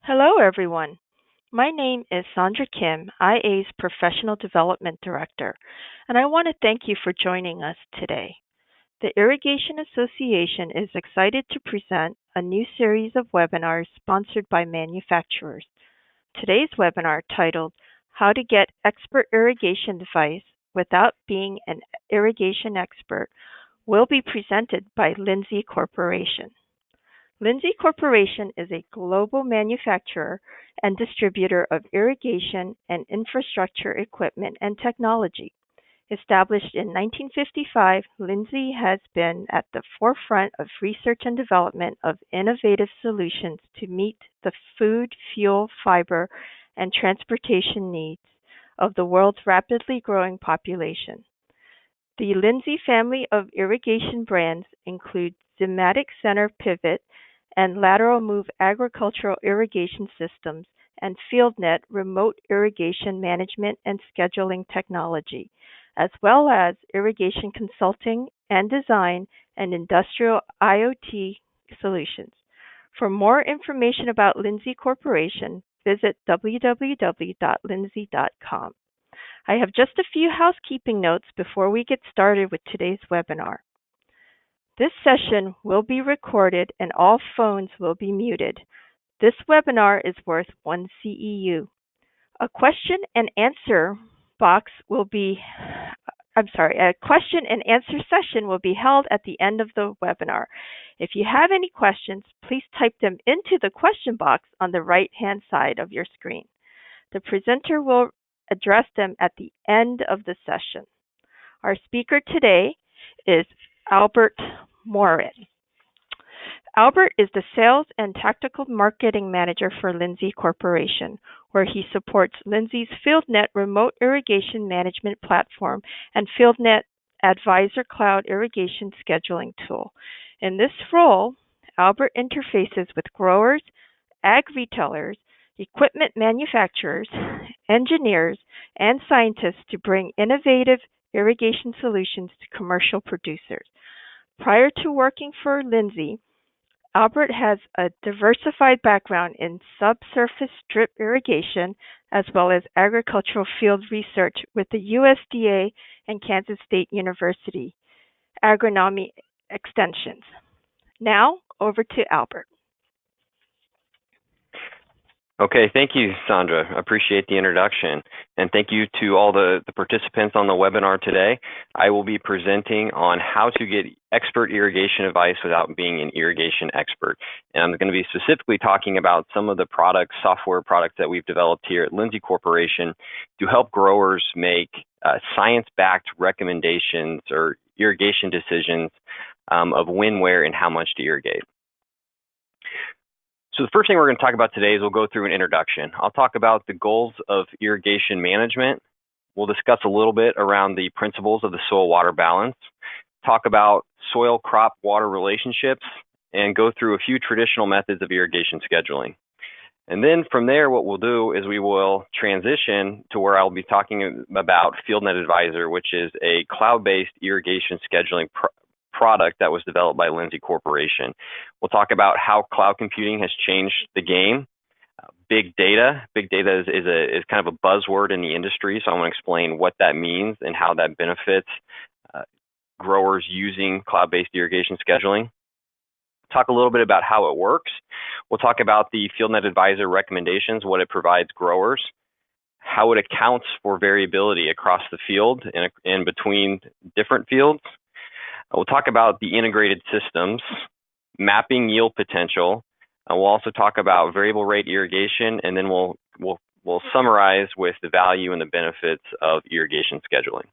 Hello, everyone. My name is Sandra Kim, IA's Professional Development Director, and I want to thank you for joining us today. The Irrigation Association is excited to present a new series of webinars sponsored by manufacturers. Today's webinar, titled How to Get Expert Irrigation Advice Without Being an Irrigation Expert, will be presented by Lindsay Corporation. Lindsay Corporation is a global manufacturer and distributor of irrigation and infrastructure equipment and technology. Established in 1955, Lindsay has been at the forefront of research and development of innovative solutions to meet the food, fuel, fiber, and transportation needs of the world's rapidly growing population. The Lindsay family of irrigation brands include Zematic Center Pivot and Lateral Move agricultural irrigation systems and FieldNET remote irrigation management and scheduling technology, as well as irrigation consulting and design and industrial IoT solutions. For more information about Lindsay Corporation, visit www.lindsay.com. I have just a few housekeeping notes before we get started with today's webinar. This session will be recorded and all phones will be muted. This webinar is worth 1 CEU. A question and answer session will be held at the end of the webinar. If you have any questions, please type them into the question box on the right-hand side of your screen. The presenter will address them at the end of the session. Our speaker today is Albert Maurin. Albert is the Sales and Tactical Marketing Manager for Lindsay Corporation, where he supports Lindsay's FieldNET remote irrigation management platform and FieldNET Advisor cloud irrigation scheduling tool. In this role, Albert interfaces with growers, ag retailers, equipment manufacturers, engineers, and scientists to bring innovative irrigation solutions to commercial producers. Prior to working for Lindsay, Albert has a diversified background in subsurface drip irrigation as well as agricultural field research with the USDA and Kansas State University agronomic extensions. Now, over to Albert. Okay, thank you, Sandra. I appreciate the introduction. And thank you to all the participants on the webinar today. I will be presenting on how to get expert irrigation advice without being an irrigation expert. And I'm going to be specifically talking about some of the products, software products that we've developed here at Lindsay Corporation to help growers make science-backed recommendations or irrigation decisions of when, where, and how much to irrigate. So the first thing we're going to talk about today is we'll go through an introduction. I'll talk about the goals of irrigation management. We'll discuss a little bit around the principles of the soil-water balance, talk about soil-crop-water relationships, and go through a few traditional methods of irrigation scheduling. And then from there, what we'll do is we will transition to where I'll be talking about FieldNET Advisor, which is a cloud-based irrigation scheduling product that was developed by Lindsay Corporation. We'll talk about how cloud computing has changed the game. Big data is kind of a buzzword in the industry, so I want to explain what that means and how that benefits growers using cloud-based irrigation scheduling. Talk a little bit about how it works. We'll talk about the FieldNET Advisor recommendations, what it provides growers, how it accounts for variability across the field and between different fields. We'll talk about the integrated systems, mapping yield potential. We'll also talk about variable rate irrigation, and then we'll summarize with the value and the benefits of irrigation scheduling.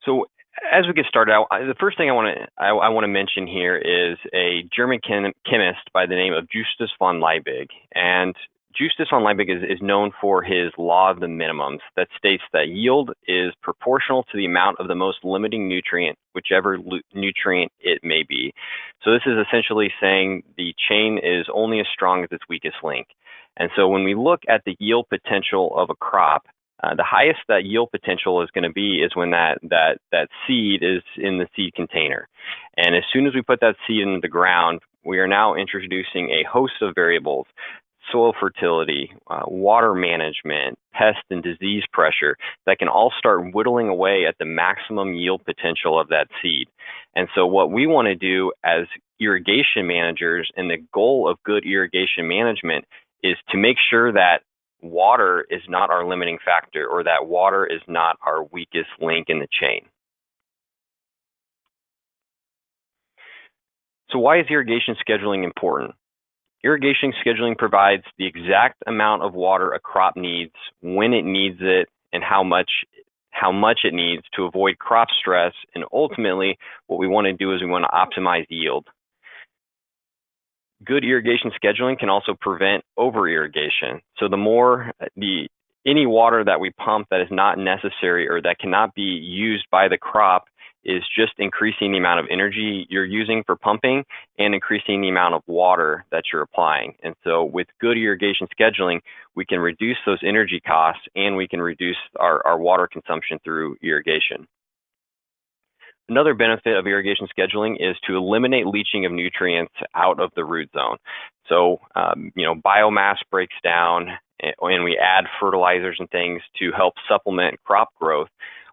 So as we get started out, the first thing I want to mention here is a German chemist by the name of Justus von Liebig. And Justus von Liebig is known for his law of the minimums that states that yield is proportional to the amount of the most limiting nutrient, whichever nutrient it may be. So this is essentially saying the chain is only as strong as its weakest link. And so when we look at the yield potential of a crop, the highest that yield potential is going to be is when that seed is in the seed container. And as soon as we put that seed into the ground, we are now introducing a host of variables: soil fertility, water management, pest and disease pressure, that can all start whittling away at the maximum yield potential of that seed. And so what we want to do as irrigation managers, and the goal of good irrigation management, is to make sure that water is not our limiting factor, or that water is not our weakest link in the chain. So why is irrigation scheduling important? Irrigation scheduling provides the exact amount of water a crop needs, when it needs it, and how much it needs to avoid crop stress. And ultimately, what we want to do is we want to optimize yield. Good irrigation scheduling can also prevent over-irrigation. So any water that we pump that is not necessary or that cannot be used by the crop is just increasing the amount of energy you're using for pumping and increasing the amount of water that you're applying. And so with good irrigation scheduling, we can reduce those energy costs, and we can reduce our water consumption through irrigation. Another benefit of irrigation scheduling is to eliminate leaching of nutrients out of the root zone. So, biomass breaks down, and we add fertilizers and things to help supplement crop growth.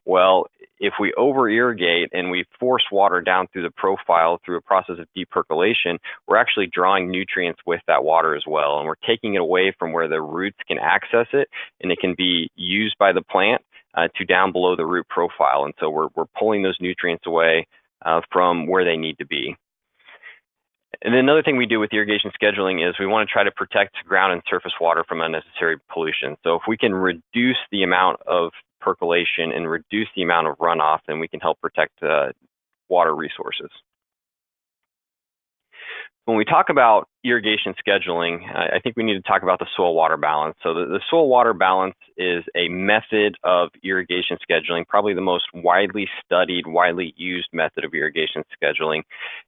Well, if we over-irrigate and we force water down through the profile through a process of depercolation, we're actually drawing nutrients with that water as well, and we're taking it away from where the roots can access it, and it can be used by the plant to down below the root profile. And so we're pulling those nutrients away from where they need to be. And then another thing we do with irrigation scheduling is we want to try to protect ground and surface water from unnecessary pollution. So if we can reduce the amount of percolation and reduce the amount of runoff, then we can help protect water resources. When we talk about irrigation scheduling, I think we need to talk about the soil-water balance. So the soil-water balance is a method of irrigation scheduling, probably the most widely studied, widely used method of irrigation scheduling.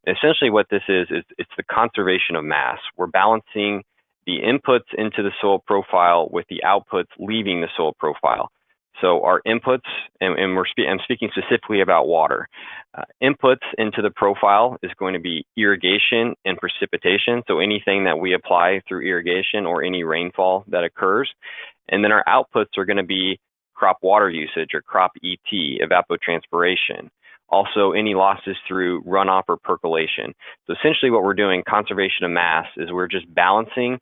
And essentially what this is it's the conservation of mass. We're balancing the inputs into the soil profile with the outputs leaving the soil profile. So our inputs, and I'm speaking specifically about water. Inputs into the profile is going to be irrigation and precipitation, so anything that we apply through irrigation or any rainfall that occurs. And then our outputs are going to be crop water usage, or crop ET, evapotranspiration. Also, any losses through runoff or percolation. So essentially what we're doing, conservation of mass, is we're just balancing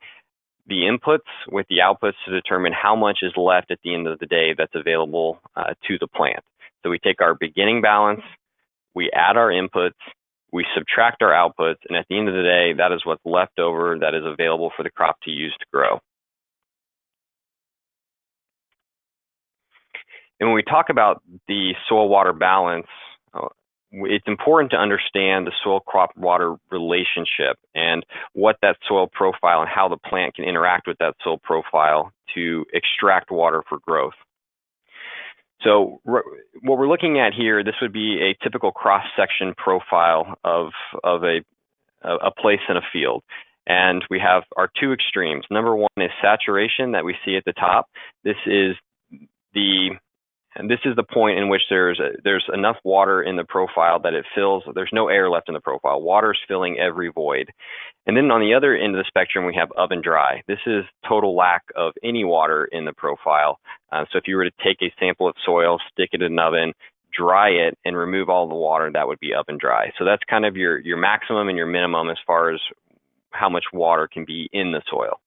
the inputs with the outputs to determine how much is left at the end of the day that's available to the plant. So we take our beginning balance, we add our inputs, we subtract our outputs, and at the end of the day, that is what's left over that is available for the crop to use to grow. And when we talk about the soil-water balance, it's important to understand the soil-crop-water relationship and what that soil profile and how the plant can interact with that soil profile to extract water for growth. So what we're looking at here, this would be a typical cross-section profile of a place in a field. And we have our two extremes. Number one is saturation that we see at the top. This is the point in which there's enough water in the profile that it fills. There's no air left in the profile. Water's filling every void. And then on the other end of the spectrum, we have oven dry. This is total lack of any water in the profile. So if you were to take a sample of soil, stick it in an oven, dry it, and remove all the water, that would be oven dry. So that's kind of your maximum and your minimum as far as how much water can be in the soil.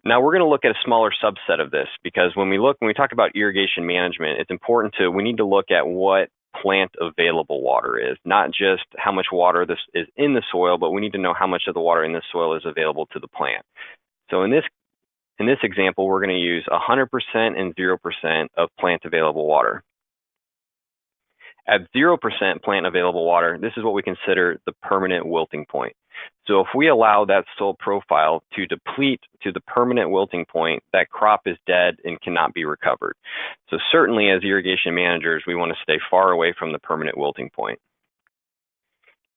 Now we're going to look at a smaller subset of this, because when we talk about irrigation management, it's important we need to look at what plant available water is, not just how much water this is in the soil, but we need to know how much of the water in the soil is available to the plant. So in this example, we're going to use 100% and 0% of plant available water. At 0% plant available water, this is what we consider the permanent wilting point. So if we allow that soil profile to deplete to the permanent wilting point, that crop is dead and cannot be recovered. So certainly as irrigation managers, we want to stay far away from the permanent wilting point.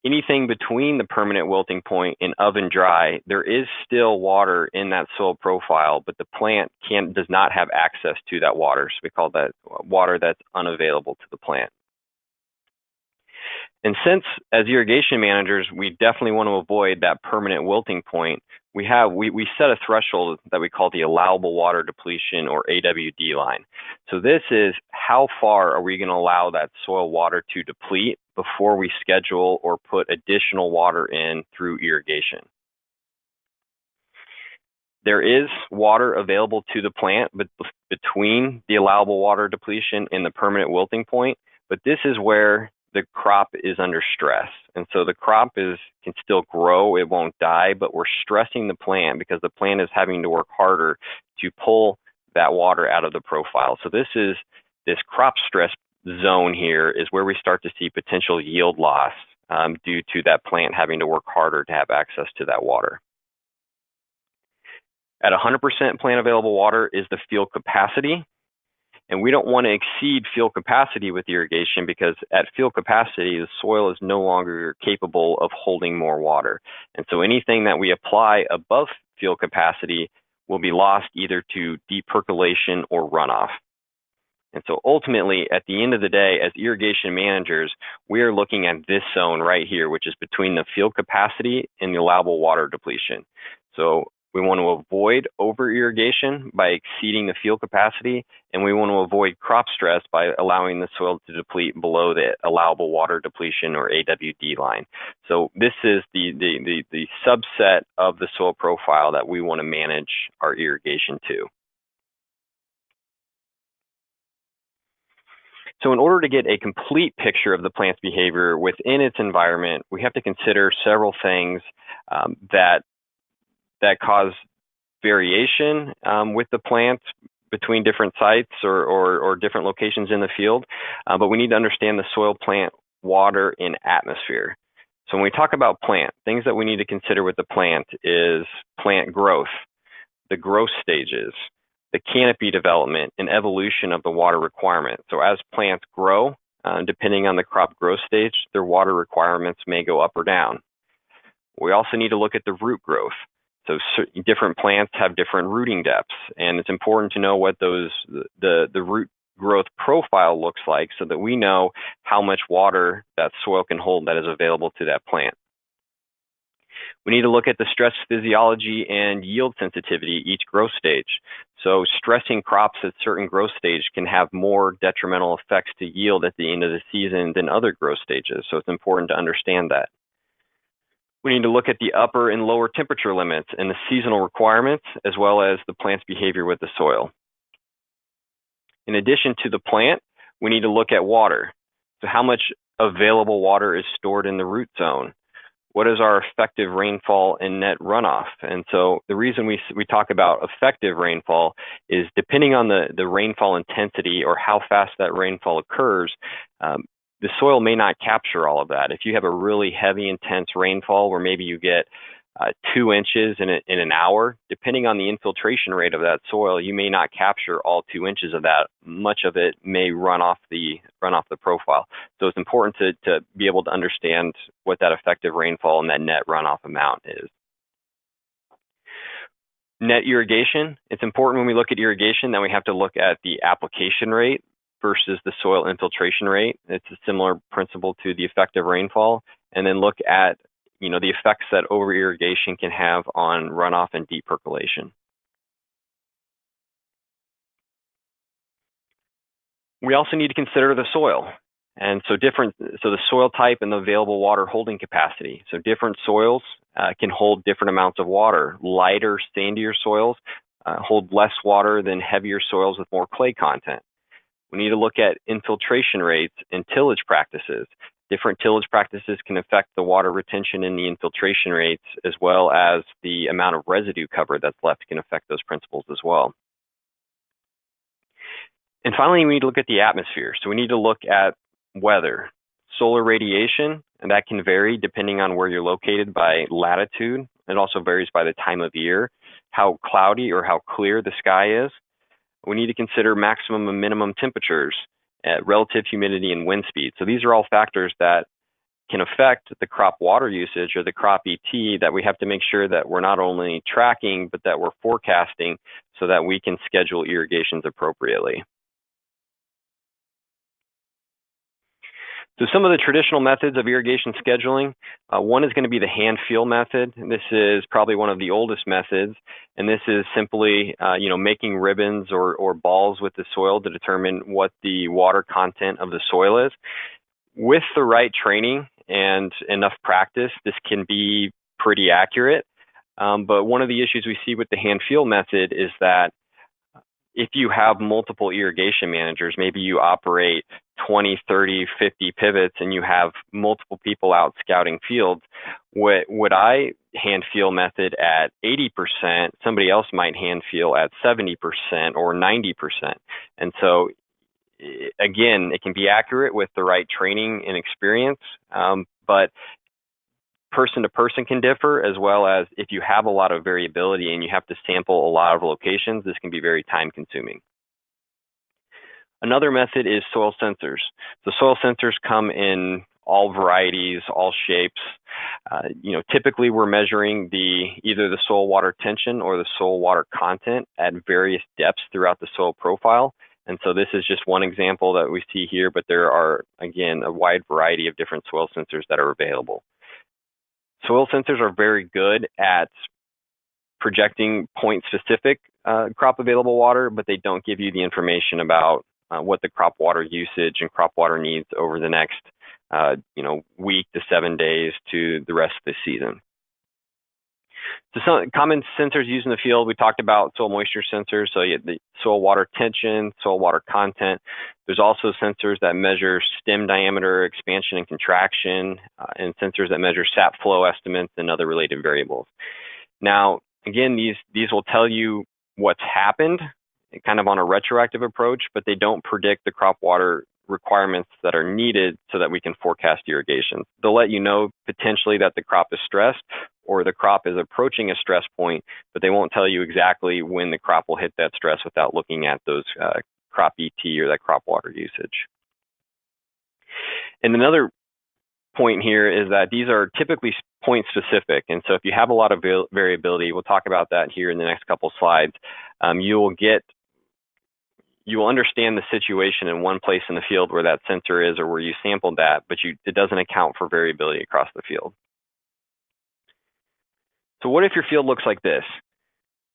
Anything between the permanent wilting point and oven dry, there is still water in that soil profile, but the plant does not have access to that water. So we call that water that's unavailable to the plant. And since, as irrigation managers, we definitely want to avoid that permanent wilting point, we set a threshold that we call the allowable water depletion, or AWD line. So this is how far are we going to allow that soil water to deplete before we schedule or put additional water in through irrigation. There is water available to the plant between the allowable water depletion and the permanent wilting point, but this is where the crop is under stress. And so the crop can still grow, it won't die, but we're stressing the plant because the plant is having to work harder to pull that water out of the profile. So this crop stress zone here is where we start to see potential yield loss due to that plant having to work harder to have access to that water. At 100% plant available water is the field capacity. And we don't want to exceed field capacity with irrigation, because at field capacity, the soil is no longer capable of holding more water. And so anything that we apply above field capacity will be lost either to deep percolation or runoff. And so ultimately, at the end of the day, as irrigation managers, we are looking at this zone right here, which is between the field capacity and the allowable water depletion. So we want to avoid over-irrigation by exceeding the field capacity, and we want to avoid crop stress by allowing the soil to deplete below the allowable water depletion, or AWD line. So this is the subset of the soil profile that we want to manage our irrigation to. So in order to get a complete picture of the plant's behavior within its environment, we have to consider several things that cause variation with the plant between different sites or different locations in the field. But we need to understand the soil, plant, water, and atmosphere. So when we talk about plant, things that we need to consider with the plant is plant growth, the growth stages, the canopy development, and evolution of the water requirement. So as plants grow, depending on the crop growth stage, their water requirements may go up or down. We also need to look at the root growth. So different plants have different rooting depths, and it's important to know what the root growth profile looks like so that we know how much water that soil can hold that is available to that plant. We need to look at the stress physiology and yield sensitivity each growth stage. So stressing crops at certain growth stage can have more detrimental effects to yield at the end of the season than other growth stages. So it's important to understand that. We need to look at the upper and lower temperature limits and the seasonal requirements, as well as the plant's behavior with the soil. In addition to the plant, we need to look at water. So how much available water is stored in the root zone? What is our effective rainfall and net runoff? And so the reason we talk about effective rainfall is depending on the rainfall intensity or how fast that rainfall occurs, the soil may not capture all of that. If you have a really heavy, intense rainfall where maybe you get 2 inches in an hour, depending on the infiltration rate of that soil, you may not capture all 2 inches of that. Much of it may run off the profile. So it's important to be able to understand what that effective rainfall and that net runoff amount is. Net irrigation, it's important when we look at irrigation that we have to look at the application rate versus the soil infiltration rate. It's a similar principle to the effective rainfall, and then look at the effects that over irrigation can have on runoff and deep percolation. We also need to consider the soil, and so the soil type and the available water holding capacity. So different soils can hold different amounts of water. Lighter, sandier soils hold less water than heavier soils with more clay content. We need to look at infiltration rates and tillage practices. Different tillage practices can affect the water retention and the infiltration rates, as well as the amount of residue cover that's left can affect those principles as well. And finally, we need to look at the atmosphere. So we need to look at weather, solar radiation, and that can vary depending on where you're located by latitude. It also varies by the time of year, how cloudy or how clear the sky is. We need to consider maximum and minimum temperatures, relative humidity, and wind speed. So these are all factors that can affect the crop water usage or the crop ET that we have to make sure that we're not only tracking, but that we're forecasting so that we can schedule irrigations appropriately. So some of the traditional methods of irrigation scheduling, one is going to be the hand feel method. This is probably one of the oldest methods, and this is simply making ribbons or balls with the soil to determine what the water content of the soil is. With the right training and enough practice, this can be pretty accurate. But one of the issues we see with the hand feel method is that if you have multiple irrigation managers, maybe you operate 20, 30, 50 pivots and you have multiple people out scouting fields, would I hand feel method at 80%, somebody else might hand feel at 70% or 90%. And so again, it can be accurate with the right training and experience, but person to person can differ, as well as if you have a lot of variability and you have to sample a lot of locations, this can be very time consuming. Another method is soil sensors. So soil sensors come in all varieties, all shapes. Typically we're measuring either the soil water tension or the soil water content at various depths throughout the soil profile. And so this is just one example that we see here, but there are, again, a wide variety of different soil sensors that are available. Soil sensors are very good at projecting point-specific crop available water, but they don't give you the information about what the crop water usage and crop water needs over the next week to 7 days to the rest of the season. So some common sensors used in the field, we talked about soil moisture sensors, so you have the soil water tension, soil water content. There's also sensors that measure stem diameter, expansion and contraction, and sensors that measure sap flow estimates and other related variables. Now, again, these will tell you what's happened, kind of on a retroactive approach, but they don't predict the crop water requirements that are needed so that we can forecast irrigation. They'll let you know potentially that the crop is stressed or the crop is approaching a stress point, but they won't tell you exactly when the crop will hit that stress without looking at those crop ET or that crop water usage. And another point here is that these are typically point specific. And so if you have a lot of variability, we'll talk about that here in the next couple slides, you will understand the situation in one place in the field where that sensor is or where you sampled that, but it doesn't account for variability across the field. So what if your field looks like this?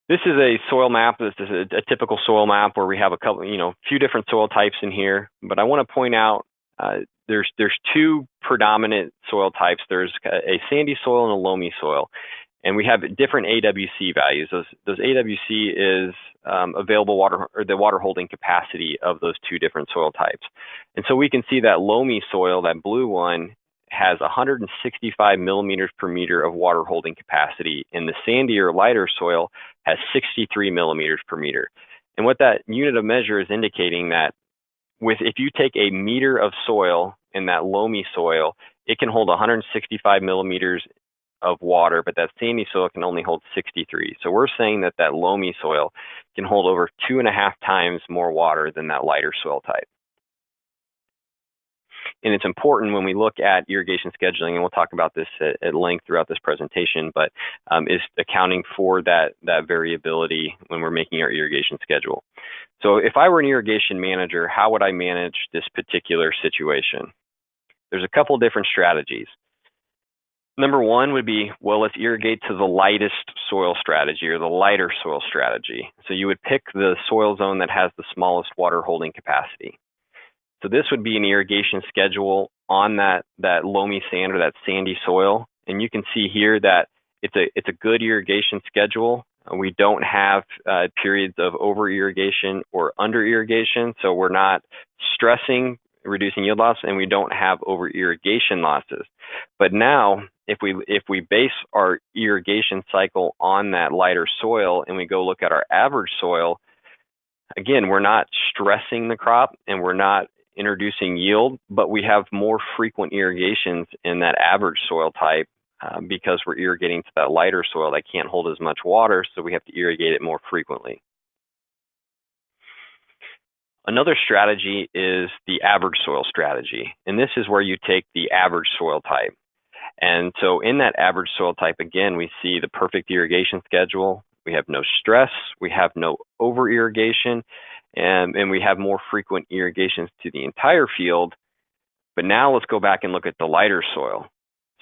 This is a soil map. This is a typical soil map where we have a couple, few different soil types in here. But I want to point out there's two predominant soil types. There's a sandy soil and a loamy soil. And we have different AWC values. Those AWC is available water, or the water holding capacity of those two different soil types. And so we can see that loamy soil, that blue one, has 165 millimeters per meter of water holding capacity, and the sandy or lighter soil has 63 millimeters per meter. And what that unit of measure is indicating that if you take a meter of soil in that loamy soil, it can hold 165 millimeters of water, but that sandy soil can only hold 63. So we're saying that that loamy soil can hold over 2.5 times more water than that lighter soil type. And it's important when we look at irrigation scheduling, and we'll talk about this at length throughout this presentation, but is accounting for that variability when we're making our irrigation schedule. So if I were an irrigation manager, how would I manage this particular situation? There's a couple different strategies. Number one would be, well, let's irrigate to the lightest soil strategy or the lighter soil strategy. So you would pick the soil zone that has the smallest water holding capacity. So this would be an irrigation schedule on that loamy sand or that sandy soil. And you can see here that it's a good irrigation schedule. We don't have periods of over irrigation or under irrigation. So we're not stressing reducing yield loss, and we don't have over irrigation losses. But now, if we base our irrigation cycle on that lighter soil and we go look at our average soil, again, we're not stressing the crop and we're not introducing yield, but we have more frequent irrigations in that average soil type because we're irrigating to that lighter soil that can't hold as much water, so we have to irrigate it more frequently. Another strategy is the average soil strategy, and this is where you take the average soil type. And so in that average soil type, again, we see the perfect irrigation schedule. We have no stress, we have no over irrigation, and we have more frequent irrigations to the entire field, But now let's go back and look at the lighter soil.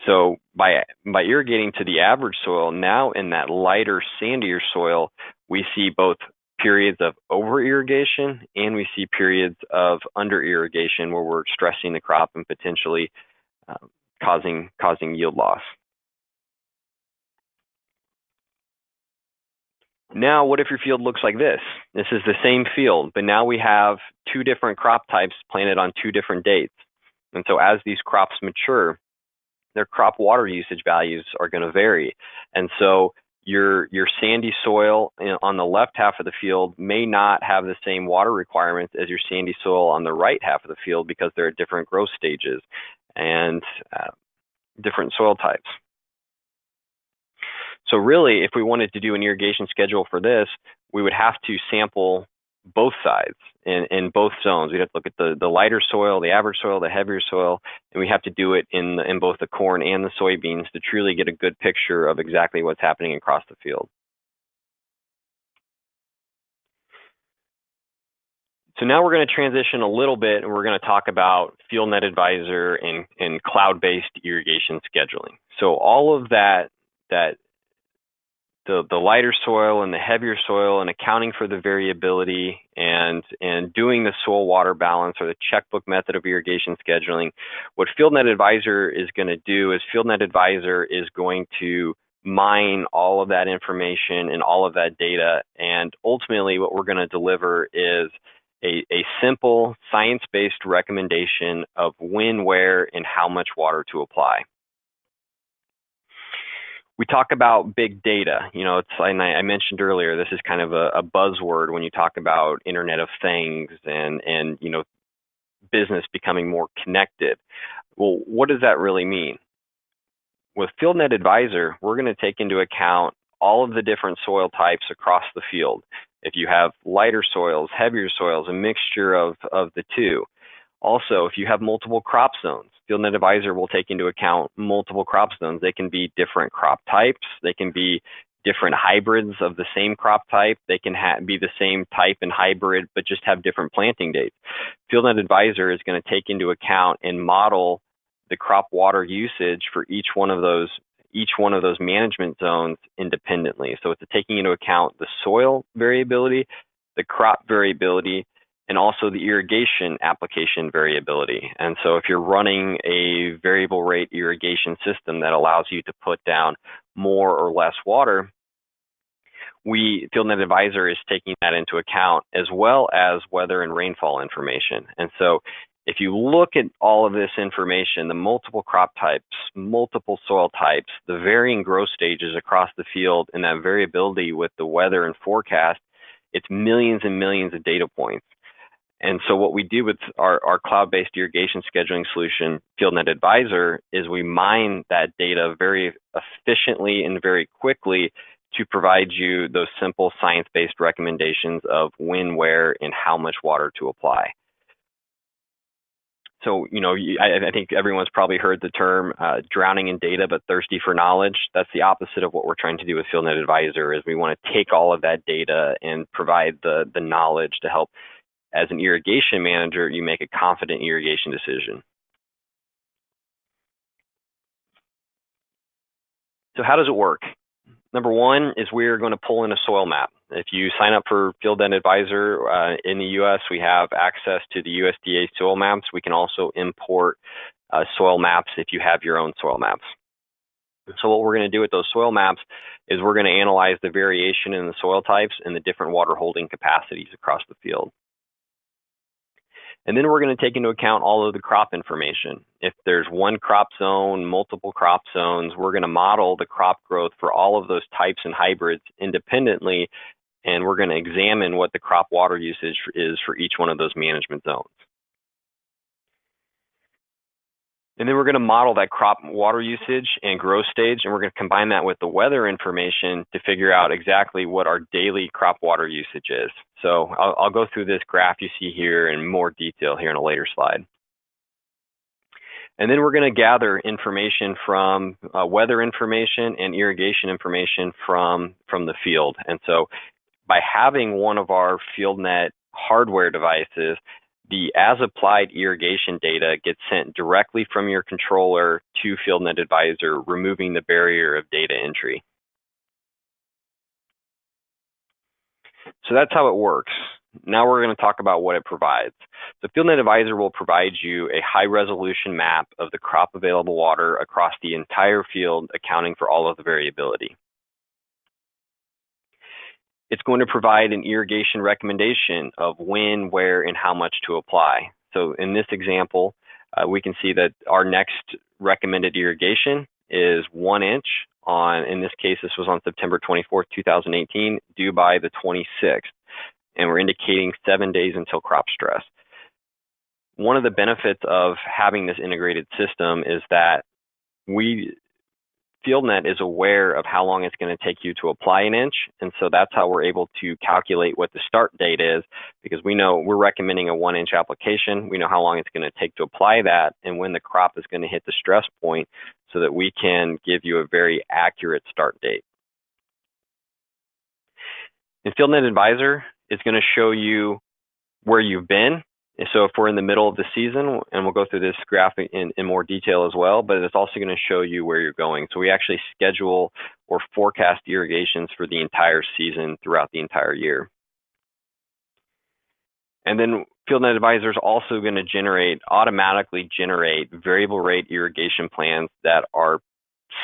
So by irrigating to the average soil, now in that lighter, sandier soil, we see both periods of over-irrigation and we see periods of under-irrigation where we're stressing the crop and potentially causing yield loss. Now, what if your field looks like this? This is the same field, but now we have two different crop types planted on two different dates. And so as these crops mature, their crop water usage values are going to vary. And so your sandy soil on the left half of the field may not have the same water requirements as your sandy soil on the right half of the field because they're at different growth stages and different soil types. So really, if we wanted to do an irrigation schedule for this, we would have to sample both sides in both zones. We'd have to look at the lighter soil, the average soil, the heavier soil, and we have to do it in both the corn and the soybeans to truly get a good picture of exactly what's happening across the field. So now we're going to transition a little bit and we're going to talk about FieldNET Advisor and cloud-based irrigation scheduling. So all of that the lighter soil and the heavier soil and accounting for the variability and doing the soil water balance or the checkbook method of irrigation scheduling, what FieldNET Advisor is going to do is FieldNET Advisor is going to mine all of that information and all of that data, and ultimately what we're going to deliver is a simple science-based recommendation of when, where, and how much water to apply. We talk about big data. You know, and I mentioned earlier, this is kind of a buzzword when you talk about Internet of Things and you know, business becoming more connected. Well, what does that really mean? With FieldNET Advisor, we're going to take into account all of the different soil types across the field. If you have lighter soils, heavier soils, a mixture of the two. Also, if you have multiple crop zones, FieldNET Advisor will take into account multiple crop zones. They can be different crop types. They can be different hybrids of the same crop type. They can be the same type and hybrid, but just have different planting dates. FieldNET Advisor is going to take into account and model the crop water usage for each one of those management zones independently. So it's taking into account the soil variability, the crop variability, and also the irrigation application variability. And so if you're running a variable rate irrigation system that allows you to put down more or less water, FieldNET Advisor is taking that into account, as well as weather and rainfall information. And so if you look at all of this information, the multiple crop types, multiple soil types, the varying growth stages across the field, and that variability with the weather and forecast, it's millions and millions of data points. And so what we do with our cloud-based irrigation scheduling solution, FieldNET Advisor, is we mine that data very efficiently and very quickly to provide you those simple science-based recommendations of when, where, and how much water to apply. So, you know, I think everyone's probably heard the term drowning in data but thirsty for knowledge. That's the opposite of what we're trying to do with FieldNET Advisor, is we want to take all of that data and provide the knowledge to help, as an irrigation manager, you make a confident irrigation decision. So how does it work? Number one is we're going to pull in a soil map. If you sign up for FieldNET Advisor in the US, we have access to the USDA soil maps. We can also import soil maps if you have your own soil maps. So what we're going to do with those soil maps is we're going to analyze the variation in the soil types and the different water holding capacities across the field. And then we're going to take into account all of the crop information. If there's one crop zone, multiple crop zones, we're going to model the crop growth for all of those types and hybrids independently, and we're going to examine what the crop water usage is for each one of those management zones. And then we're going to model that crop water usage and growth stage, and we're going to combine that with the weather information to figure out exactly what our daily crop water usage is. So I'll go through this graph you see here in more detail here in a later slide. And then we're going to gather information from weather information and irrigation information from the field. And so by having one of our FieldNET hardware devices, the as-applied irrigation data gets sent directly from your controller to FieldNET Advisor, removing the barrier of data entry. So that's how it works. Now we're going to talk about what it provides. The FieldNET Advisor will provide you a high-resolution map of the crop available water across the entire field, accounting for all of the variability. It's going to provide an irrigation recommendation of when, where, and how much to apply. So in this example, we can see that our next recommended irrigation is 1 inch on, in this case, this was on September 24th, 2018, due by the 26th. And we're indicating 7 days until crop stress. One of the benefits of having this integrated system is that FieldNET is aware of how long it's going to take you to apply an inch, and so that's how we're able to calculate what the start date is, because we know we're recommending a 1 inch application. We know how long it's going to take to apply that and when the crop is going to hit the stress point, so that we can give you a very accurate start date. And FieldNET Advisor is going to show you where you've been. And so if we're in the middle of the season, and we'll go through this graphic in more detail as well, but it's also going to show you where you're going. So we actually schedule or forecast irrigations for the entire season throughout the entire year. And then FieldNET Advisor is also going to automatically generate variable rate irrigation plans that are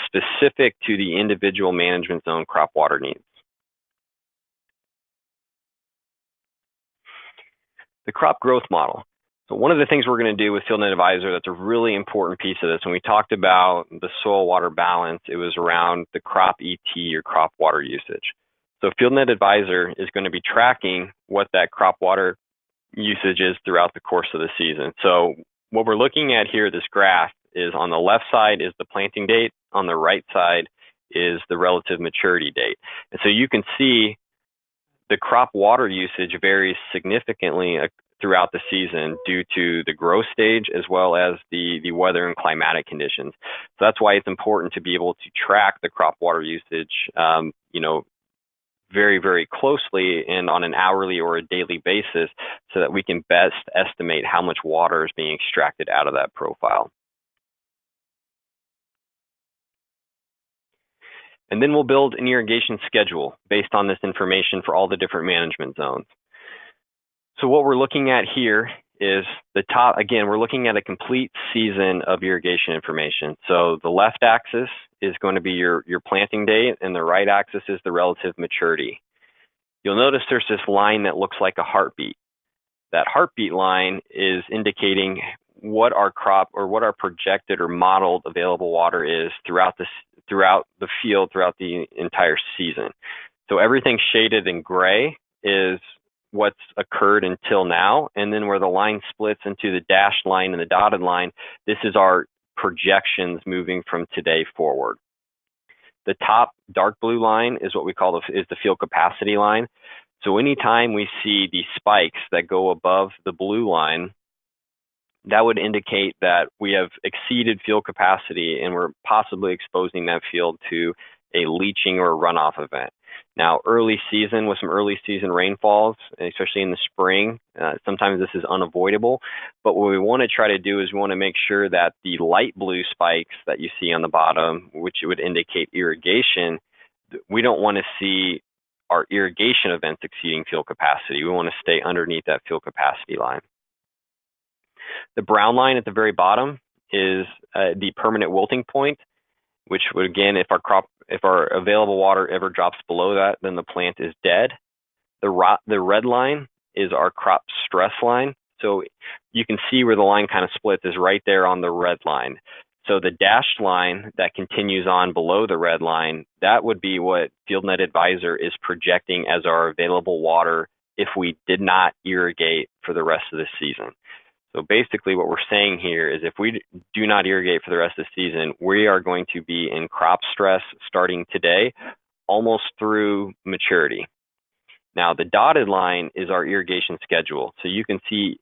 specific to the individual management zone crop water needs. The crop growth model. So one of the things we're going to do with FieldNET Advisor that's a really important piece of this, when we talked about the soil water balance, it was around the crop ET or crop water usage. So FieldNET Advisor is going to be tracking what that crop water usage is throughout the course of the season. So what we're looking at here, this graph, is on the left side is the planting date, on the right side is the relative maturity date. And so you can see the crop water usage varies significantly throughout the season due to the growth stage as well as the weather and climatic conditions. So that's why it's important to be able to track the crop water usage, very, very closely and on an hourly or a daily basis, so that we can best estimate how much water is being extracted out of that profile. And then we'll build an irrigation schedule based on this information for all the different management zones. So what we're looking at here is the top, again, we're looking at a complete season of irrigation information. So the left axis is going to be your planting date, and the right axis is the relative maturity. You'll notice there's this line that looks like a heartbeat. That heartbeat line is indicating what our crop or what our projected or modeled available water is throughout the field throughout the entire season. So everything shaded in gray is what's occurred until now, and then where the line splits into the dashed line and the dotted line, this is our projections moving from today forward. The top dark blue line is what we call the field capacity line. So anytime we see the spikes that go above the blue line, that would indicate that we have exceeded field capacity and we're possibly exposing that field to a leaching or a runoff event. Now, early season with some early season rainfalls, especially in the spring, sometimes this is unavoidable. But what we want to try to do is we want to make sure that the light blue spikes that you see on the bottom, which would indicate irrigation, we don't want to see our irrigation events exceeding field capacity. We want to stay underneath that field capacity line. The brown line at the very bottom is the permanent wilting point, which would, again, if our available water ever drops below that, then the plant is dead. The red line is our crop stress line. So you can see where the line kind of splits is right there on the red line. So the dashed line that continues on below the red line, that would be what FieldNET Advisor is projecting as our available water if we did not irrigate for the rest of the season. So basically what we're saying here is if we do not irrigate for the rest of the season, we are going to be in crop stress starting today, almost through maturity. Now the dotted line is our irrigation schedule. So you can see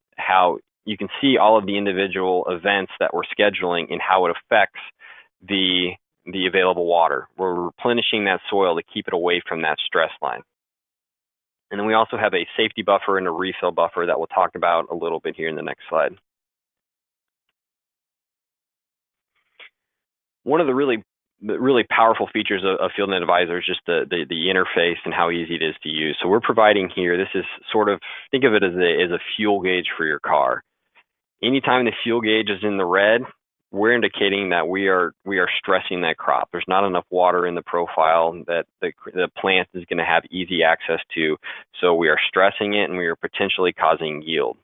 all of the individual events that we're scheduling and how it affects the available water. We're replenishing that soil to keep it away from that stress line. And then we also have a safety buffer and a refill buffer that we'll talk about a little bit here in the next slide. One of the really powerful features of FieldNET Advisor is just the interface and how easy it is to use. So we're providing here, this is sort of, think of it as a fuel gauge for your car. Anytime the fuel gauge is in the red, we're indicating that we are stressing that crop. There's not enough water in the profile that the plant is going to have easy access to. So we are stressing it and we are potentially causing yield.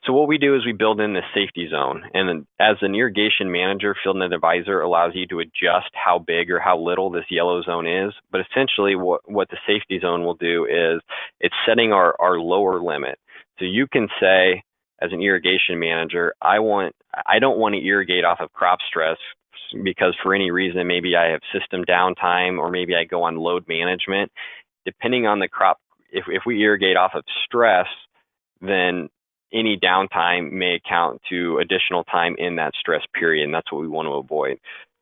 So what we do is we build in this safety zone, and as an irrigation manager, FieldNET Advisor allows you to adjust how big or how little this yellow zone is. But essentially what the safety zone will do is it's setting our lower limit. So you can say, as an irrigation manager, I don't want to irrigate off of crop stress because for any reason, maybe I have system downtime or maybe I go on load management. Depending on the crop, if we irrigate off of stress, then any downtime may account to additional time in that stress period, and that's what we want to avoid.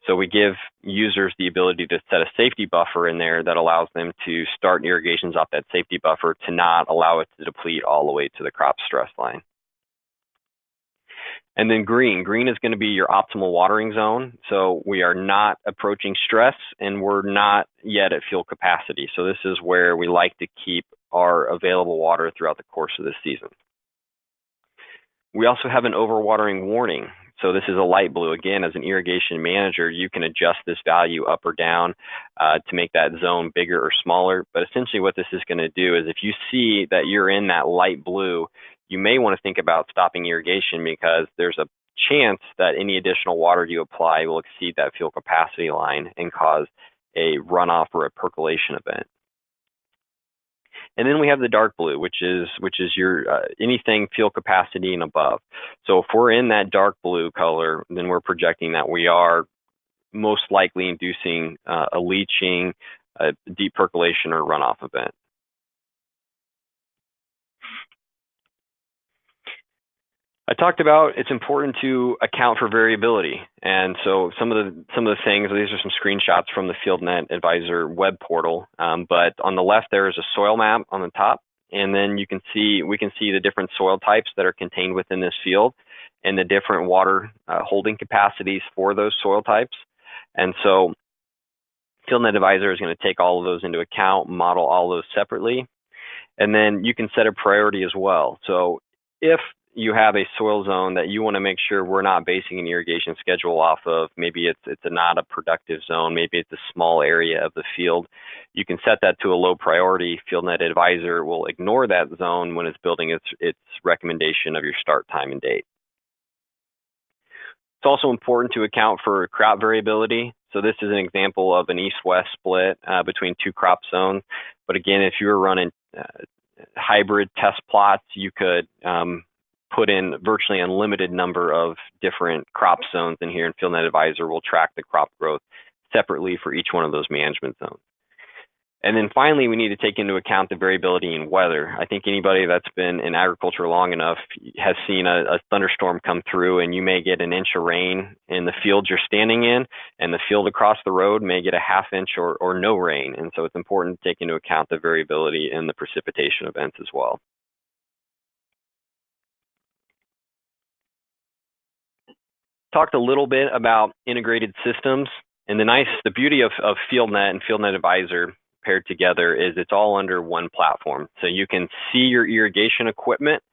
So we give users the ability to set a safety buffer in there that allows them to start irrigations off that safety buffer to not allow it to deplete all the way to the crop stress line. And then green is going to be your optimal watering zone. So we are not approaching stress and we're not yet at fuel capacity. So this is where we like to keep our available water throughout the course of the season. We also have an overwatering warning. So this is a light blue. Again, as an irrigation manager, you can adjust this value up or down to make that zone bigger or smaller. But essentially what this is going to do is if you see that you're in that light blue, you may want to think about stopping irrigation because there's a chance that any additional water you apply will exceed that fuel capacity line and cause a runoff or a percolation event. And then we have the dark blue, which is your anything fuel capacity and above. So if we're in that dark blue color, then we're projecting that we are most likely inducing a leaching, a deep percolation, or runoff event. I talked about it's important to account for variability, and so some of the things. These are some screenshots from the FieldNET Advisor web portal. But on the left there is a soil map on the top, and then we can see the different soil types that are contained within this field, and the different water holding capacities for those soil types. And so FieldNET Advisor is going to take all of those into account, model all those separately, and then you can set a priority as well. So if you have a soil zone that you want to make sure we're not basing an irrigation schedule off of, maybe it's not a productive zone, maybe it's a small area of the field, you can set that to a low priority. FieldNET Advisor will ignore that zone when it's building its recommendation of your start time and date. It's also important to account for crop variability. So this is an example of an east-west split between two crop zones. But again, if you were running hybrid test plots, you could put in virtually unlimited number of different crop zones in here, and FieldNET Advisor will track the crop growth separately for each one of those management zones. And then finally, we need to take into account the variability in weather. I think anybody that's been in agriculture long enough has seen a thunderstorm come through, and you may get an inch of rain in the field you're standing in, and the field across the road may get a half inch or no rain. And so it's important to take into account the variability in the precipitation events as well. Talked a little bit about integrated systems, and the beauty of FieldNET and FieldNET Advisor paired together is it's all under one platform. So you can see your irrigation equipment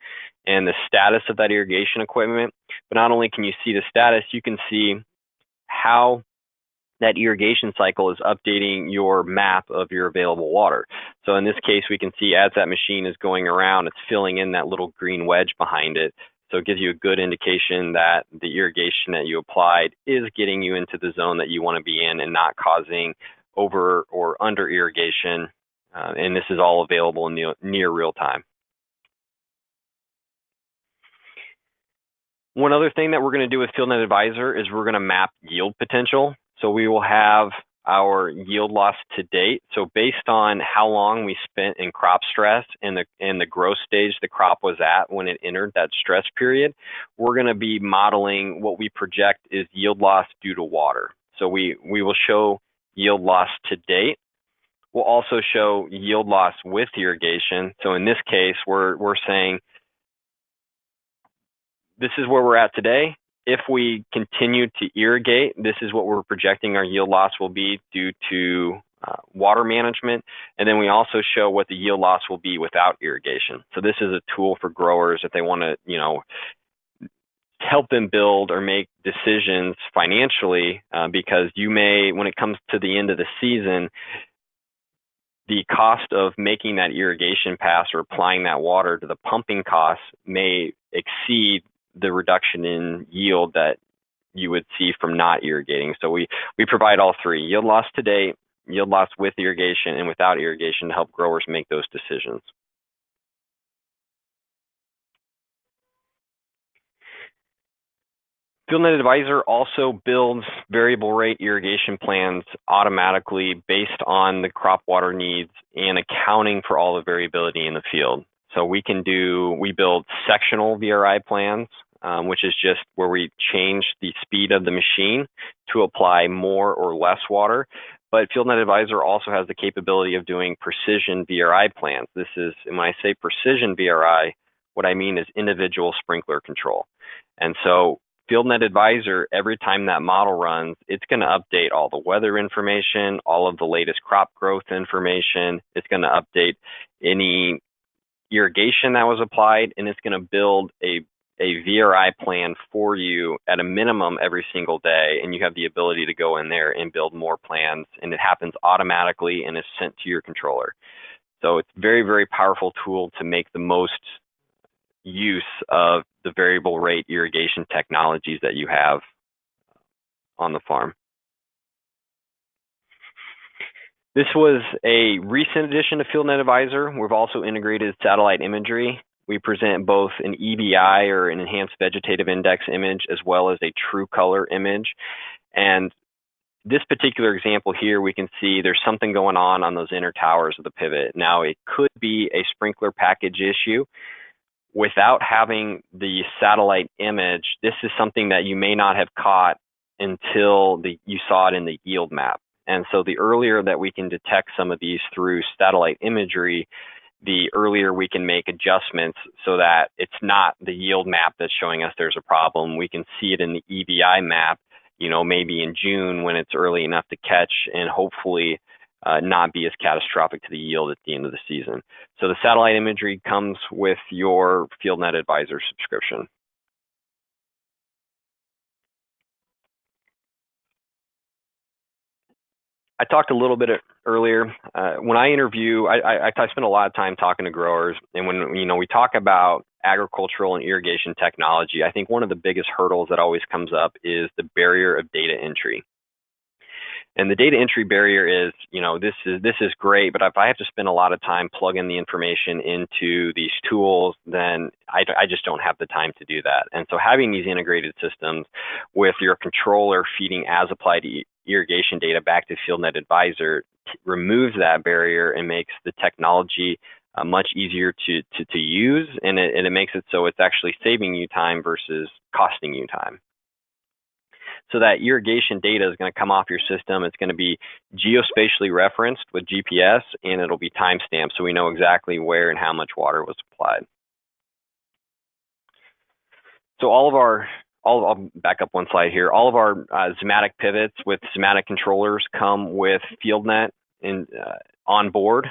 and the status of that irrigation equipment, but not only can you see the status, you can see how that irrigation cycle is updating your map of your available water. So in this case, we can see as that machine is going around, it's filling in that little green wedge behind it. So it gives you a good indication that the irrigation that you applied is getting you into the zone that you want to be in and not causing over or under irrigation. And this is all available in near real time. One other thing that we're going to do with FieldNET Advisor is we're going to map yield potential. So we will have our yield loss to date. So based on how long we spent in crop stress and the growth stage the crop was at when it entered that stress period, we're going to be modeling what we project is yield loss due to water. So we will show yield loss to date. We'll also show yield loss with irrigation. So in this case, we're saying this is where we're at today. If we continue to irrigate, this is what we're projecting our yield loss will be due to water management. And then we also show what the yield loss will be without irrigation. So this is a tool for growers if they want to, help them build or make decisions financially, because you may, when it comes to the end of the season, the cost of making that irrigation pass or applying that water to the pumping costs may exceed the reduction in yield that you would see from not irrigating. So we provide all three: yield loss to date, yield loss with irrigation, and without irrigation to help growers make those decisions. FieldNET Advisor also builds variable rate irrigation plans automatically based on the crop water needs and accounting for all the variability in the field. So we build sectional VRI plans, which is just where we change the speed of the machine to apply more or less water. But FieldNET Advisor also has the capability of doing precision VRI plans. This is, and when I say precision VRI, what I mean is individual sprinkler control. And so FieldNET Advisor, every time that model runs, it's going to update all the weather information, all of the latest crop growth information. It's going to update any irrigation that was applied, and it's going to build a VRI plan for you at a minimum every single day, and you have the ability to go in there and build more plans, and it happens automatically and is sent to your controller. So it's a very, very powerful tool to make the most use of the variable rate irrigation technologies that you have on the farm. This was a recent addition to FieldNET Advisor. We've also integrated satellite imagery. We present both an EVI, or an Enhanced Vegetative Index image, as well as a true color image. And this particular example here, we can see there's something going on those inner towers of the pivot. Now, it could be a sprinkler package issue. Without having the satellite image, this is something that you may not have caught until you saw it in the yield map. And so the earlier that we can detect some of these through satellite imagery, the earlier we can make adjustments so that it's not the yield map that's showing us there's a problem. We can see it in the EVI map, maybe in June when it's early enough to catch, and hopefully not be as catastrophic to the yield at the end of the season. So the satellite imagery comes with your FieldNET Advisor subscription. I talked a little bit earlier. When I interview, I spend a lot of time talking to growers, and when we talk about agricultural and irrigation technology, I think one of the biggest hurdles that always comes up is the barrier of data entry. And the data entry barrier is, this is great, but if I have to spend a lot of time plugging the information into these tools, then I just don't have the time to do that. And so having these integrated systems with your controller feeding as applied irrigation data back to FieldNET Advisor removes that barrier and makes the technology much easier to use, and it makes it so it's actually saving you time versus costing you time. So that irrigation data is going to come off your system. It's going to be geospatially referenced with GPS, and it'll be timestamped so we know exactly where and how much water was applied. So I'll back up one slide here. All of our Zematic pivots with Zematic controllers come with FieldNET on board.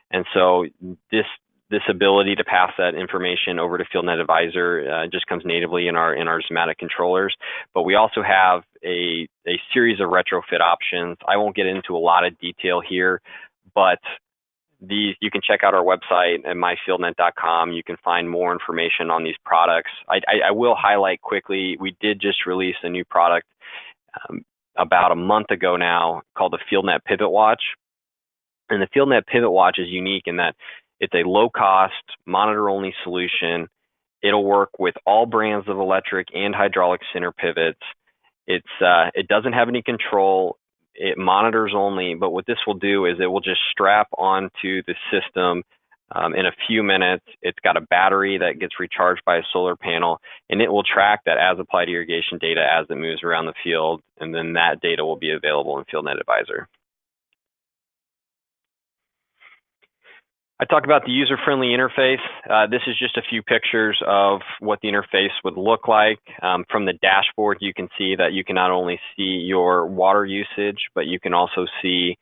And so this ability to pass that information over to FieldNET Advisor just comes natively in our Zematic controllers. But we also have a series of retrofit options. I won't get into a lot of detail here, but you can check out our website at myfieldnet.com. You can find more information on these products. I will highlight quickly, we did just release a new product about a month ago now called the FieldNET Pivot Watch. And the FieldNET Pivot Watch is unique in that it's a low-cost, monitor-only solution. It'll work with all brands of electric and hydraulic center pivots. It doesn't have any control. It monitors only, but what this will do is it will just strap onto the system in a few minutes. It's got a battery that gets recharged by a solar panel, and it will track that as-applied irrigation data as it moves around the field, and then that data will be available in FieldNET Advisor. I talked about the user-friendly interface. This is just a few pictures of what the interface would look like. From the dashboard, you can see that you can not only see your water usage, but you can also see,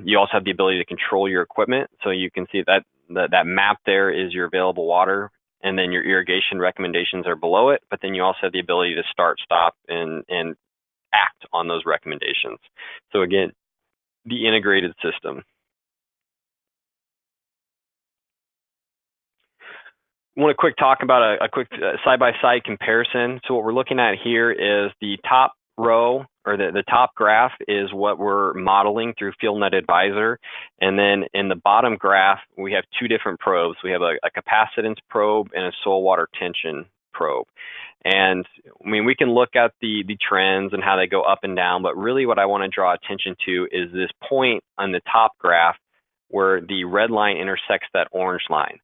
you also have the ability to control your equipment. So you can see that that map there is your available water, and then your irrigation recommendations are below it, but then you also have the ability to start, stop, and act on those recommendations. So again, the integrated system. I want to quick talk about a quick side-by-side comparison. So what we're looking at here is the top row, or the top graph is what we're modeling through FieldNET Advisor. And then in the bottom graph, we have two different probes. We have a capacitance probe and a soil water tension probe. And I mean, we can look at the trends and how they go up and down, but really what I want to draw attention to is this point on the top graph where the red line intersects that orange line.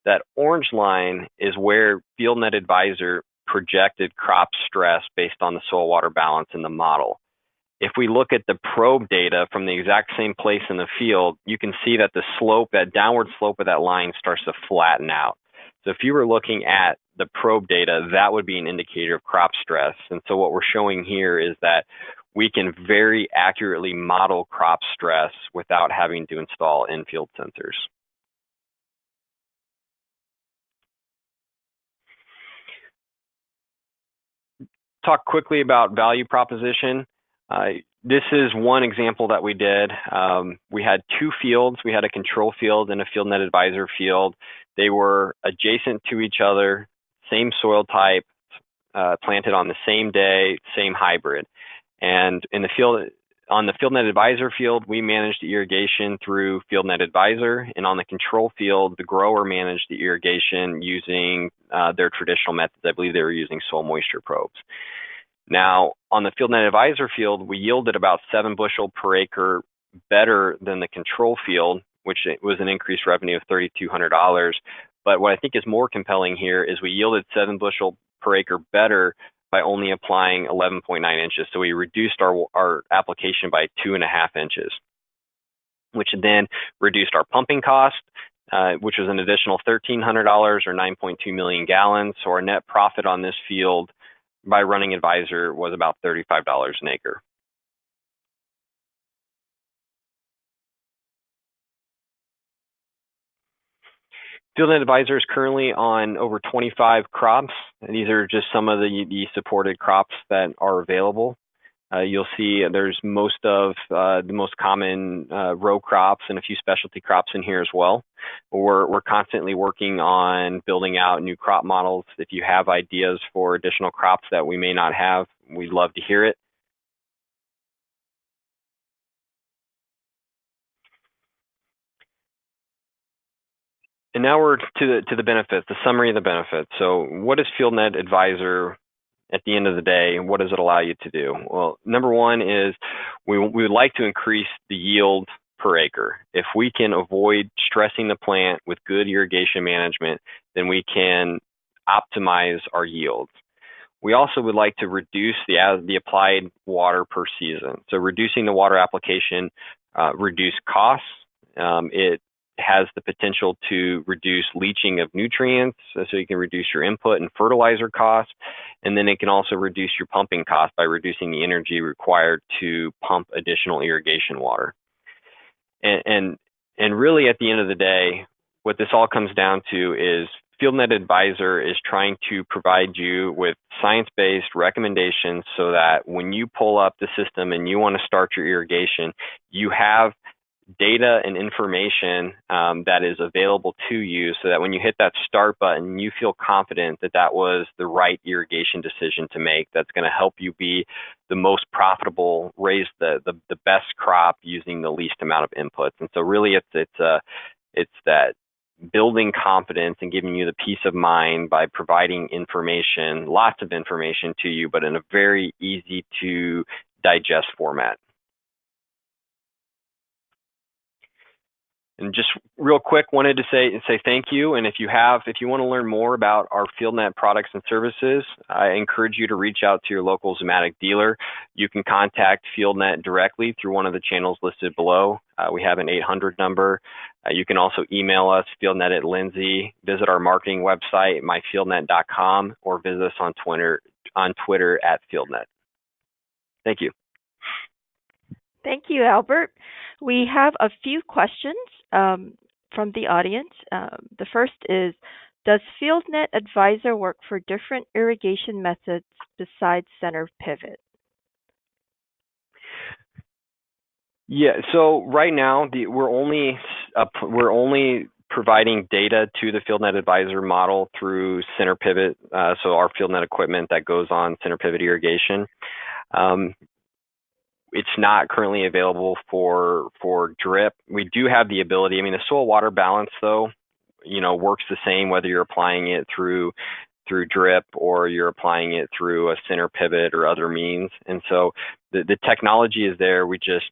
That orange line is where FieldNET Advisor projected crop stress based on the soil water balance in the model. If we look at the probe data from the exact same place in the field, you can see that the slope, that downward slope of that line starts to flatten out. So if you were looking at the probe data, that would be an indicator of crop stress. And so what we're showing here is that we can very accurately model crop stress without having to install in-field sensors. Talk quickly about value proposition. This is one example that we did. We had two fields. We had a control field and a FieldNET Advisor field. They were adjacent to each other, same soil type, planted on the same day, same hybrid. And in the field, on the FieldNET Advisor field, we managed the irrigation through FieldNET Advisor, and on the control field, the grower managed the irrigation using their traditional methods. I believe they were using soil moisture probes. Now, on the FieldNET Advisor field, we yielded about 7 bushel per acre better than the control field, which was an increased revenue of $3,200. But what I think is more compelling here is we yielded 7 bushel per acre better by only applying 11.9 inches. So we reduced our application by 2.5 inches, which then reduced our pumping cost, which was an additional $1,300 or 9.2 million gallons. So our net profit on this field by running Advisor was about $35 an acre. FieldNET Advisor is currently on over 25 crops. And these are just some of the supported crops that are available. You'll see there's most of the most common row crops and a few specialty crops in here as well. We're constantly working on building out new crop models. If you have ideas for additional crops that we may not have, we'd love to hear it. And now we're to the benefits, the summary of the benefits. So what is FieldNET Advisor at the end of the day, and what does it allow you to do? Well, number one is we would like to increase the yield per acre. If we can avoid stressing the plant with good irrigation management, then we can optimize our yields. We also would like to reduce the applied water per season. So reducing the water application reduce costs. It has the potential to reduce leaching of nutrients, so you can reduce your input and fertilizer costs, and then it can also reduce your pumping costs by reducing the energy required to pump additional irrigation water. And really at the end of the day, what this all comes down to is FieldNET Advisor is trying to provide you with science-based recommendations so that when you pull up the system and you want to start your irrigation, you have data and information that is available to you so that when you hit that start button, you feel confident that that was the right irrigation decision to make that's going to help you be the most profitable, raise the best crop using the least amount of inputs. And so really it's that building confidence and giving you the peace of mind by providing information, lots of information to you, but in a very easy to digest format. And just real quick, wanted to say thank you. And if you want to learn more about our FieldNET products and services, I encourage you to reach out to your local Zematic dealer. You can contact FieldNET directly through one of the channels listed below. We have an 800 number. You can also email us, FieldNET at Lindsay, visit our marketing website, myfieldnet.com, or visit us on Twitter at FieldNET. Thank you. Thank you, Albert. We have a few questions from the audience. The first is, does FieldNET Advisor work for different irrigation methods besides center pivot? Yeah, so right now we're only providing data to the FieldNET Advisor model through center pivot, so our FieldNET equipment that goes on center pivot irrigation. It's not currently available for drip. We do have the ability. I mean, the soil water balance though, works the same whether you're applying it through drip or you're applying it through a center pivot or other means. And so the technology is there. We just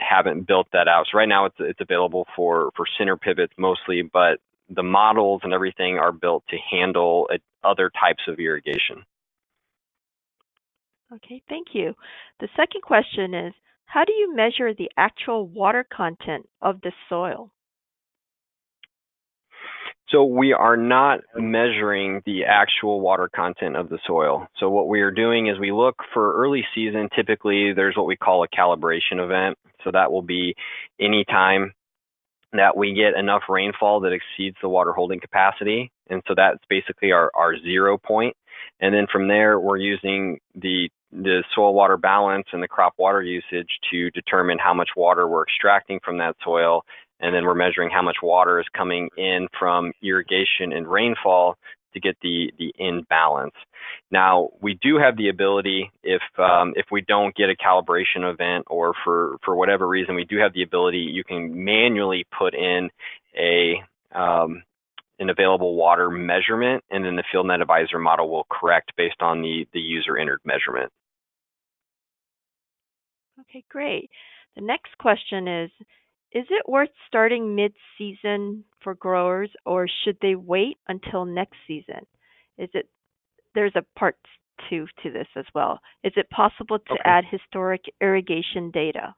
haven't built that out. So right now it's available for center pivots mostly, but the models and everything are built to handle other types of irrigation. Okay, thank you. The second question is, how do you measure the actual water content of the soil? So we are not measuring the actual water content of the soil. So what we are doing is we look for early season. Typically, there's what we call a calibration event. So that will be any time that we get enough rainfall that exceeds the water holding capacity. And so that's basically our 0 point. And then from there, we're using the soil water balance and the crop water usage to determine how much water we're extracting from that soil. And then we're measuring how much water is coming in from irrigation and rainfall to get the in balance. Now, we do have the ability, if we don't get a calibration event or for whatever reason, we do have the ability, you can manually put in an available water measurement, and then the FieldNET Advisor model will correct based on the user entered measurement. Okay, great. The next question is it worth starting mid-season for growers, or should they wait until next season? There's a part 2 to this as well. Is it possible to add historic irrigation data?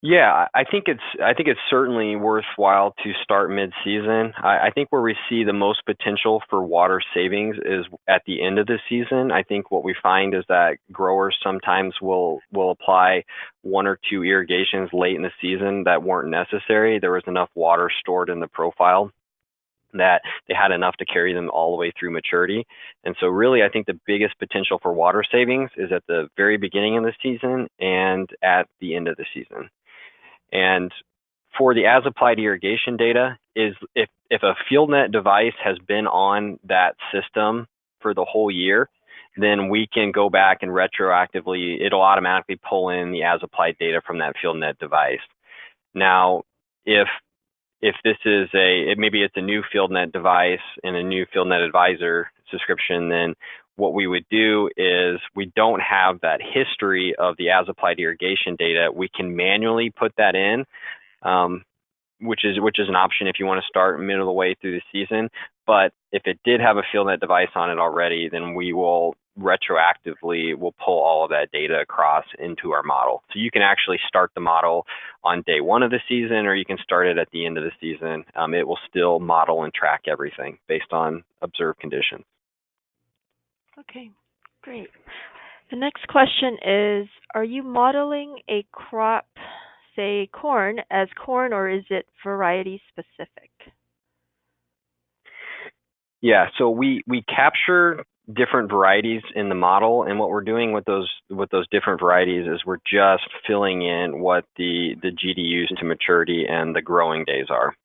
Yeah, I think it's certainly worthwhile to start mid-season. I think where we see the most potential for water savings is at the end of the season. I think what we find is that growers sometimes will apply 1 or 2 irrigations late in the season that weren't necessary. There was enough water stored in the profile that they had enough to carry them all the way through maturity. And so really, I think the biggest potential for water savings is at the very beginning of the season and at the end of the season. And for the as-applied irrigation data, is if a FieldNET device has been on that system for the whole year, then we can go back and retroactively, it'll automatically pull in the as-applied data from that FieldNET device. Now, if this is maybe it's a new FieldNET device and a new FieldNET Advisor subscription, then what we would do is we don't have that history of the as-applied irrigation data. We can manually put that in, which is an option if you want to start middle of the way through the season. But if it did have a FieldNET device on it already, then we will retroactively pull all of that data across into our model. So you can actually start the model on day 1 of the season, or you can start it at the end of the season. It will still model and track everything based on observed conditions. Okay, great. The next question is, are you modeling a crop, say corn, as corn, or is it variety specific? Yeah, so we capture different varieties in the model, and what we're doing with those different varieties is we're just filling in what the GDUs to maturity and the growing days are.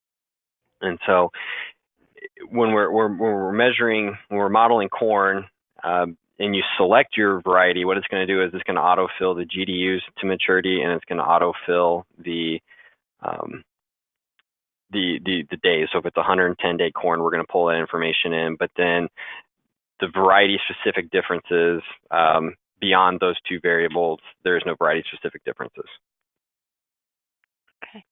And so when we're modeling corn, and you select your variety, what it's going to do is it's going to autofill the GDUs to maturity, and it's going to autofill the days. So if it's 110-day corn, we're going to pull that information in. But then the variety-specific differences beyond those 2 variables, there's no variety-specific differences. Okay.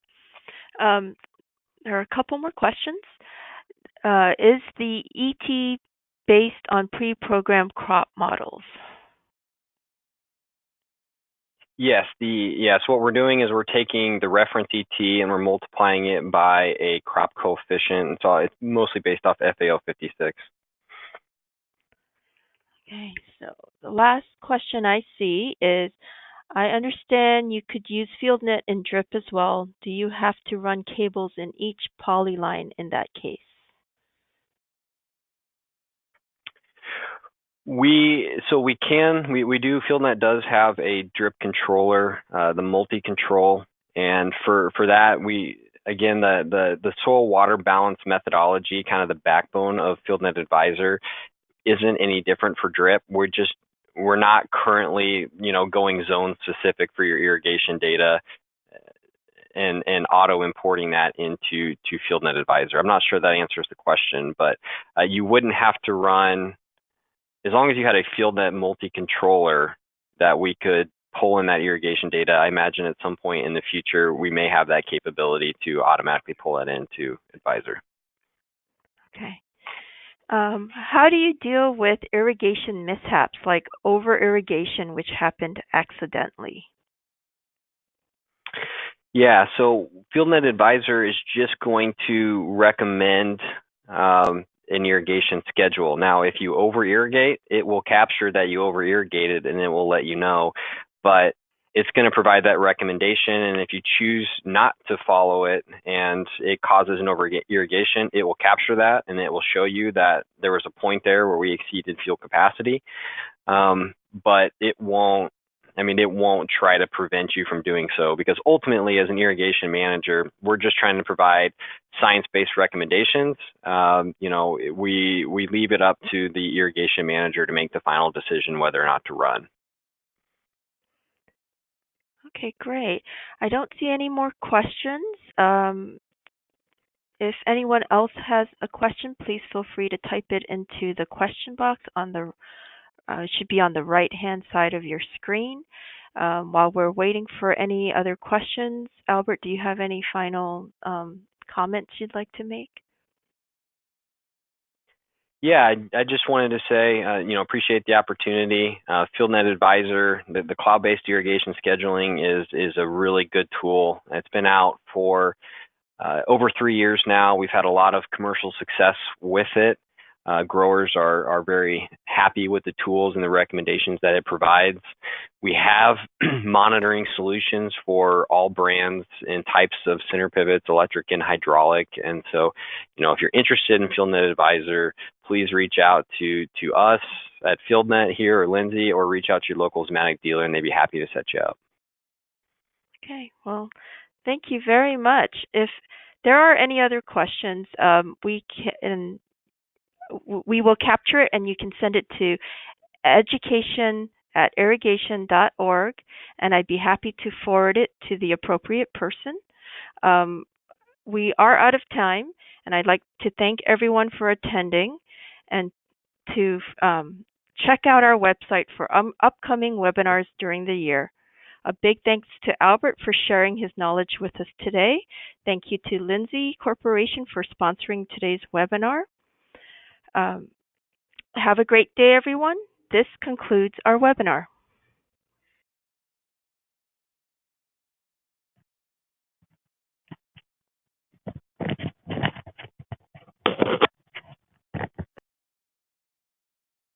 There are a couple more questions. Is the ET based on pre-programmed crop models? Yes, what we're doing is we're taking the reference ET and we're multiplying it by a crop coefficient. And so it's mostly based off FAO 56. Okay, so the last question I see is, I understand you could use FieldNet and drip as well. Do you have to run cables in each polyline in that case? We do. FieldNet does have a drip controller, the multi-control, and for that again the soil water balance methodology, kind of the backbone of FieldNet Advisor, isn't any different for drip. We're not currently going zone specific for your irrigation data and auto importing that into FieldNet Advisor. I'm not sure that answers the question, but you wouldn't have to run. As long as you had a FieldNet multi-controller that we could pull in that irrigation data. I imagine at some point in the future, we may have that capability to automatically pull that into Advisor. Okay. How do you deal with irrigation mishaps like over-irrigation, which happened accidentally? Yeah, so FieldNet Advisor is just going to recommend an irrigation schedule. Now, if you over-irrigate, it will capture that you over-irrigated and it will let you know, but it's going to provide that recommendation, and if you choose not to follow it and it causes an over-irrigation, it will capture that and it will show you that there was a point there where we exceeded field capacity, but it won't try to prevent you from doing so, because ultimately as an irrigation manager, we're just trying to provide science-based recommendations. We leave it up to the irrigation manager to make the final decision whether or not to run. Okay, great. I don't see any more questions. If anyone else has a question, please feel free to type it into the question box on the it should be on the right-hand side of your screen. While we're waiting for any other questions, Albert, do you have any final comments you'd like to make? Yeah, I just wanted to say, appreciate the opportunity. FieldNet Advisor, the cloud-based irrigation scheduling is a really good tool. It's been out for over 3 years now. We've had a lot of commercial success with it. Growers are very happy with the tools and the recommendations that it provides. We have monitoring solutions for all brands and types of center pivots, electric and hydraulic. And so, if you're interested in FieldNet Advisor, please reach out to us at FieldNet here or Lindsay, or reach out to your local Zmatic dealer and they'd be happy to set you up. Okay, well, thank you very much. If there are any other questions, we will capture it and you can send it to education@irrigation.org, and I'd be happy to forward it to the appropriate person. We are out of time, and I'd like to thank everyone for attending and to check out our website for upcoming webinars during the year. A big thanks to Albert for sharing his knowledge with us today. Thank you to Lindsay Corporation for sponsoring today's webinar. Have a great day, everyone. This concludes our webinar.